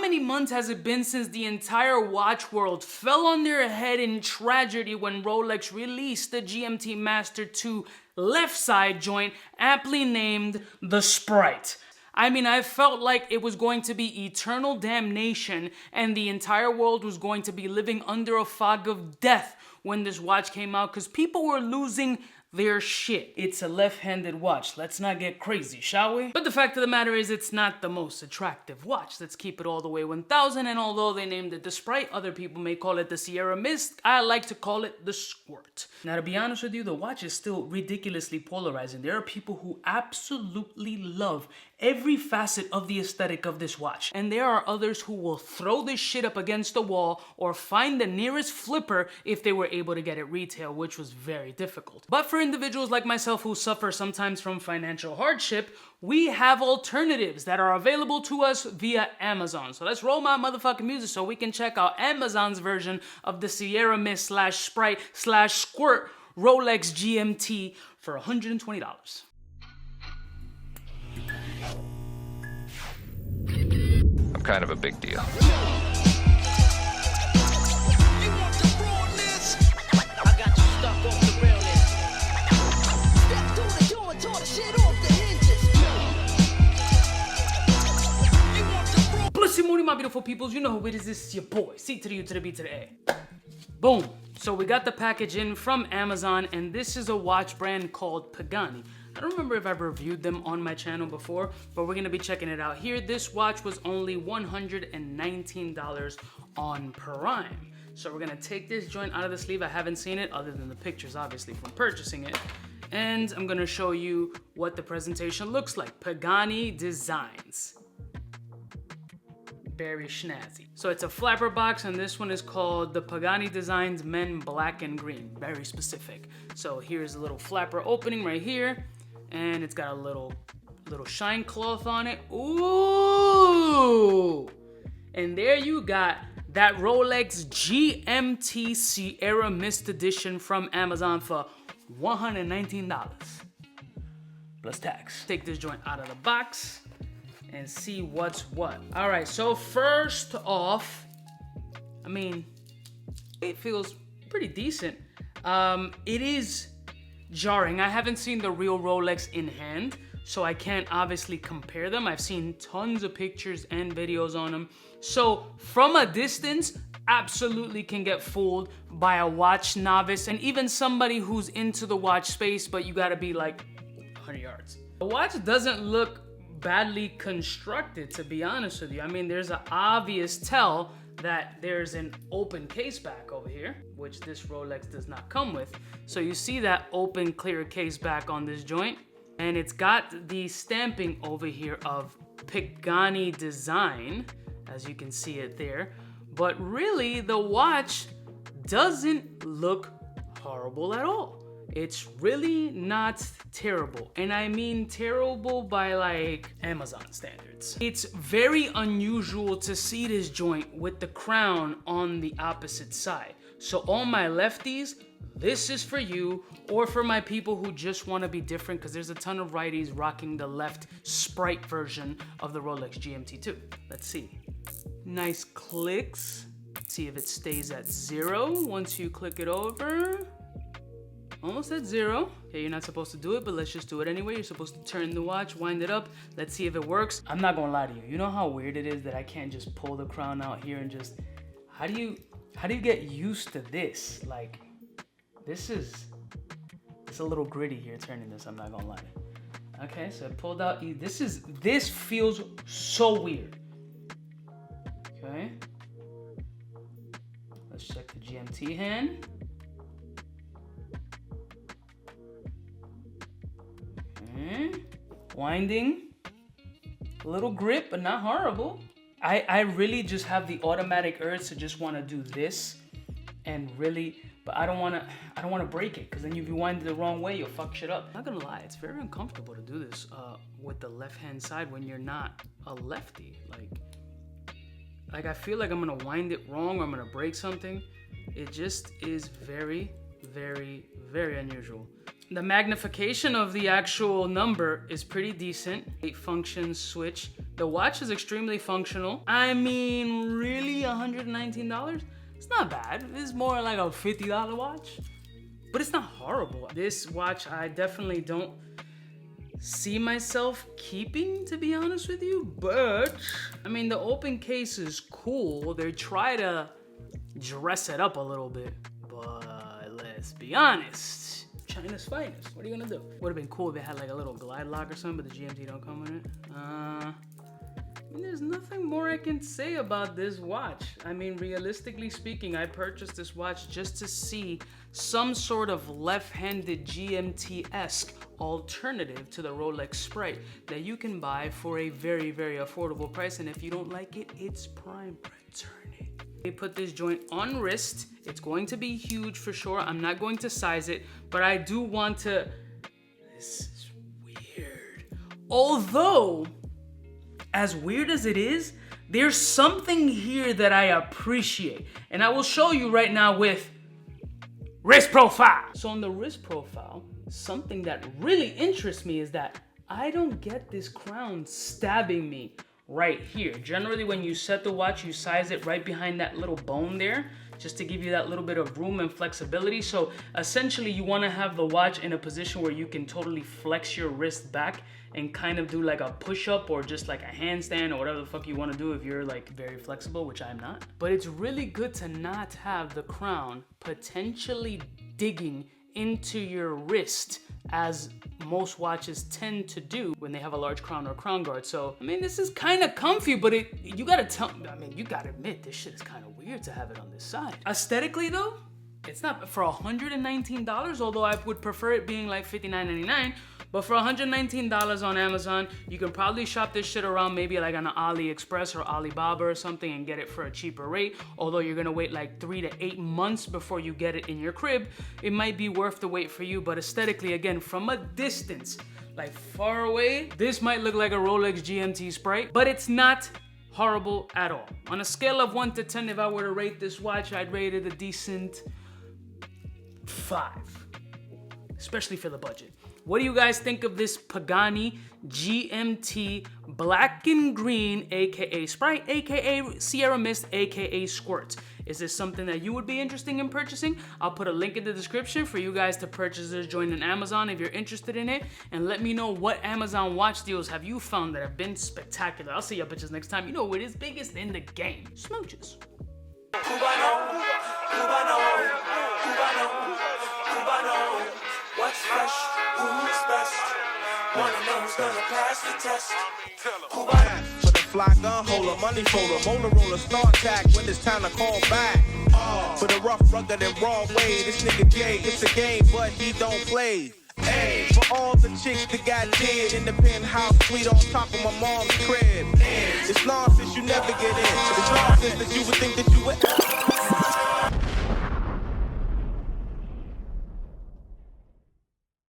many months has it been since the entire watch world fell on their head in tragedy when Rolex released the GMT Master 2 left side joint, aptly named the Sprite? I mean, I felt like it was going to be eternal damnation and the entire world was going to be living under a fog of death when this watch came out because people were losing their shit. It's a left-handed watch. Let's not get crazy, shall we? But the fact of the matter is it's not the most attractive watch. Let's keep it all the way 1000, and although they named it the Sprite, other people may call it the Sierra Mist. I like to call it the Squirt. Now, to be honest with you, the watch is still ridiculously polarizing. There are people who absolutely love every facet of the aesthetic of this watch, and there are others who will throw this shit up against the wall or find the nearest flipper if they were able to get it retail, which was very difficult. But for individuals like myself who suffer sometimes from financial hardship, we have alternatives that are available to us via Amazon. So let's roll my motherfucking music so we can check out Amazon's version of the Sierra Mist / Sprite / Squirt Rolex GMT for $120. I'm kind of a big deal. Blessed morning, my beautiful peoples. You know who it is. This is your boy, C to the U to the B to the A. Boom. So we got the package in from Amazon, and this is a watch brand called Pagani. I don't remember if I've reviewed them on my channel before, but we're gonna be checking it out here. This watch was only $119 on Prime. So we're gonna take this joint out of the sleeve. I haven't seen it other than the pictures, obviously, from purchasing it. And I'm gonna show you what the presentation looks like. Pagani Designs. Very snazzy. So it's a flapper box, and this one is called the Pagani Designs Men Black and Green. Very specific. So here's a little flapper opening right here, and it's got a little shine cloth on it. Ooh! And there you got that Rolex GMT Sierra Mist Edition from Amazon for $119 plus tax. Take this joint out of the box and see what's what. All right, so first off, I mean, it feels pretty decent. It is jarring. I haven't seen the real Rolex in hand, so I can't obviously compare them. I've seen tons of pictures and videos on them. So from a distance, absolutely can get fooled by a watch novice and even somebody who's into the watch space, but you gotta be like 100 yards. The watch doesn't look badly constructed, to be honest with you. I mean, there's an obvious tell that there's an open case back over here, which this Rolex does not come with. So you see that open clear case back on this joint, and it's got the stamping over here of Pagani Design, as you can see it there. But really, the watch doesn't look horrible at all. It's really not terrible. And I mean terrible by like Amazon standards. It's very unusual to see this joint with the crown on the opposite side. So all my lefties, this is for you, or for my people who just want to be different, because there's a ton of righties rocking the left Sprite version of the Rolex GMT2. Let's see. Nice clicks. Let's see if it stays at 0 once you click it over. Almost at 0. Okay, you're not supposed to do it, but let's just do it anyway. You're supposed to turn the watch, wind it up. Let's see if it works. I'm not gonna lie to you. You know how weird it is that I can't just pull the crown out here and just, how do you get used to this? Like, it's a little gritty here turning this, I'm not gonna lie. Okay, so I pulled out, this feels so weird. Okay. Let's check the GMT hand. Winding, a little grip, but not horrible. I really just have the automatic urge to just want to do this and really, but I don't want to break it, because then if you wind it the wrong way, you'll fuck shit up. Not gonna lie, it's very uncomfortable to do this with the left hand side when you're not a lefty. Like I feel like I'm gonna wind it wrong or I'm gonna break something. It just is very, very, very unusual. The magnification of the actual number is pretty decent. 8 functions switch The watch is extremely functional. I mean, really, $119? It's not bad. It's more like a $50 watch, but it's not horrible. This watch, I definitely don't see myself keeping, to be honest with you, but I mean, the open case is cool. They try to dress it up a little bit, but let's be honest, China's finest. What are you gonna do? Would have been cool if they had like a little glide lock or something, but the GMT don't come with it. I mean, there's nothing more I can say about this watch. I mean, realistically speaking, I purchased this watch just to see some sort of left-handed GMT-esque alternative to the Rolex Sprite that you can buy for a very, very affordable price. And if you don't like it, it's prime. Return it. They put this joint on wrist. It's going to be huge for sure. I'm not going to size it, but I do want to... This is weird. Although, as weird as it is, there's something here that I appreciate. And I will show you right now with wrist profile. So on the wrist profile, something that really interests me is that I don't get this crown stabbing me right here. Generally, when you set the watch, you size it right behind that little bone there, just to give you that little bit of room and flexibility. So essentially, you want to have the watch in a position where you can totally flex your wrist back and kind of do like a push-up or just like a handstand or whatever the fuck you want to do if you're like very flexible, which I'm not. But it's really good to not have the crown potentially digging into your wrist, as most watches tend to do when they have a large crown or crown guard. So, I mean, this is kind of comfy, but you gotta admit, this shit is kind of weird to have it on this side. Aesthetically though, it's not for $119, although I would prefer it being like $59.99. But for $119 on Amazon, you can probably shop this shit around maybe like on AliExpress or Alibaba or something and get it for a cheaper rate. Although you're gonna wait like 3 to 8 months before you get it in your crib, it might be worth the wait for you. But aesthetically, again, from a distance, like far away, this might look like a Rolex GMT Sprite, but it's not horrible at all. On a scale of 1 to 10, if I were to rate this watch, I'd rate it a decent 5, especially for the budget. What do you guys think of this Pagani GMT black and green, aka Sprite, aka Sierra Mist, aka Squirt? Is this something that you would be interested in purchasing? I'll put a link in the description for you guys to purchase this joint on Amazon if you're interested in it. And let me know what Amazon watch deals have you found that have been spectacular. I'll see y'all bitches next time. You know what is biggest in the game. Smooches. CUBAKNOW, what's fresh, who's best? Wanna know who's gonna pass the test? For the fly gun holder, money folder, Motorola start tag when it's time to call back. For the rough, rugged, and raw way, this nigga Jay, it's a game, but he don't play. Hey, for all the chicks that got dead in the penthouse suite on top of my mom's crib. It's nonsense you never get in. It's nonsense that you would think that you would